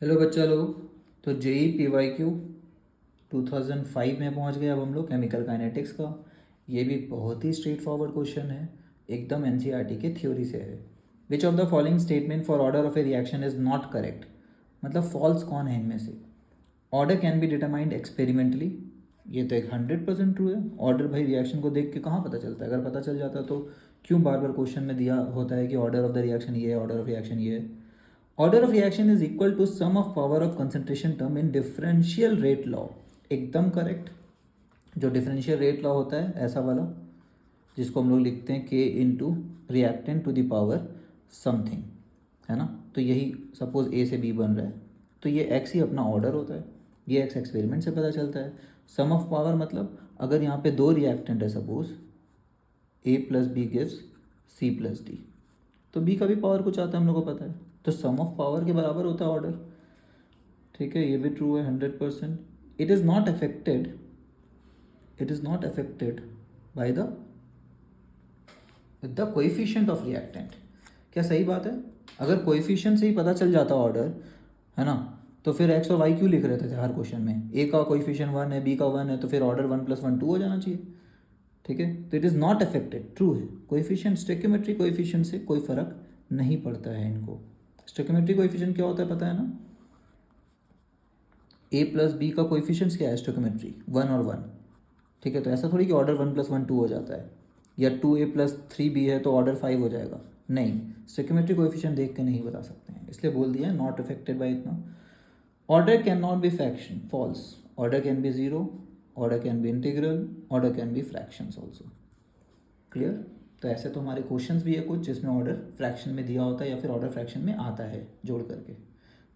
Hello बच्चा लोग। तो जेई पी वाई क्यू 2005 में पहुंच गए अब हम लोग केमिकल काइनेटिक्स का। ये भी बहुत ही स्ट्रेट फॉरवर्ड क्वेश्चन है, एकदम एनसीईआरटी के थ्योरी से है। Which of the following statement for order of A reaction is not correct, मतलब फॉल्स कौन है इनमें से। Order can be determined experimentally, ये तो एक 100% ट्रू है। ऑर्डर भाई रिएक्शन को देख के कहाँ पता चलता है, अगर पता चल जाता तो क्यों बार बार क्वेश्चन में दिया होता है कि ऑर्डर ऑफ द रिएक्शन ये है, ऑर्डर ऑफ रिएक्शन ये है। Order of reaction is equal to sum of power of concentration term in differential rate law, एकदम करेक्ट। जो डिफरेंशियल रेट लॉ होता है ऐसा वाला, जिसको हम लोग लिखते हैं के into reactant to the power something, है ना। तो यही सपोज ए से बी बन रहा है, तो ये एक्स ही अपना ऑर्डर होता है। ये एक्स एक्सपेरिमेंट से पता चलता है। सम ऑफ पावर मतलब अगर यहाँ पे दो रिएक्टेंट है, suppose A plus B gives C plus D, तो बी का भी पावर कुछ आता है, हम लोग को पता है। तो सम ऑफ पावर के बराबर होता है ऑर्डर। ठीक है, ये भी ट्रू है 100%। It is not affected, it is not affected by the coefficient of reactant. क्या सही बात है? अगर कोएफिशिएंट से ही पता चल जाता ऑर्डर, है ना, तो फिर एक्स और वाई क्यों लिख रहे थे हर क्वेश्चन में। ए का कोएफिशिएंट 1 है, बी का 1 है, तो फिर ऑर्डर 1 + 1 2 हो जाना चाहिए। ठीक है, तो it is not affected, true है। कोएफिशिएंट स्टोइकियोमेट्री कोएफिशिएंट से कोई फर्क नहीं पड़ता है इनको। स्टोइकियोमेट्री कोएफिशिएंट क्या होता है पता है ना। ए प्लस बी का कोएफिशिएंट्स क्या है स्टोइकियोमेट्री, 1 और 1। ठीक है, तो ऐसा थोड़ी कि ऑर्डर 1 + 1 2 हो जाता है, या 2a + 3b है तो ऑर्डर 5 हो जाएगा। नहीं, स्टोइकियोमेट्री कोएफिशिएंट देख के नहीं बता सकते हैं, इसलिए बोल दिया है नॉट अफेक्टेड बाय इतना। Order can not be fraction, false. Order can be zero, order can be integral, order can be fractions also. Clear. तो ऐसे तो हमारे क्वेश्चंस भी है कुछ जिसमें ऑर्डर फ्रैक्शन में दिया होता है या फिर ऑर्डर फ्रैक्शन में आता है जोड़ करके।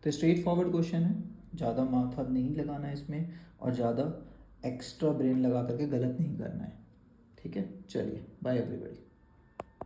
तो स्ट्रेट फॉरवर्ड क्वेश्चन है, ज़्यादा माथा नहीं लगाना है इसमें, और ज़्यादा एक्स्ट्रा ब्रेन लगा करके गलत नहीं करना है। ठीक है, चलिए बाय एवरीबॉडी।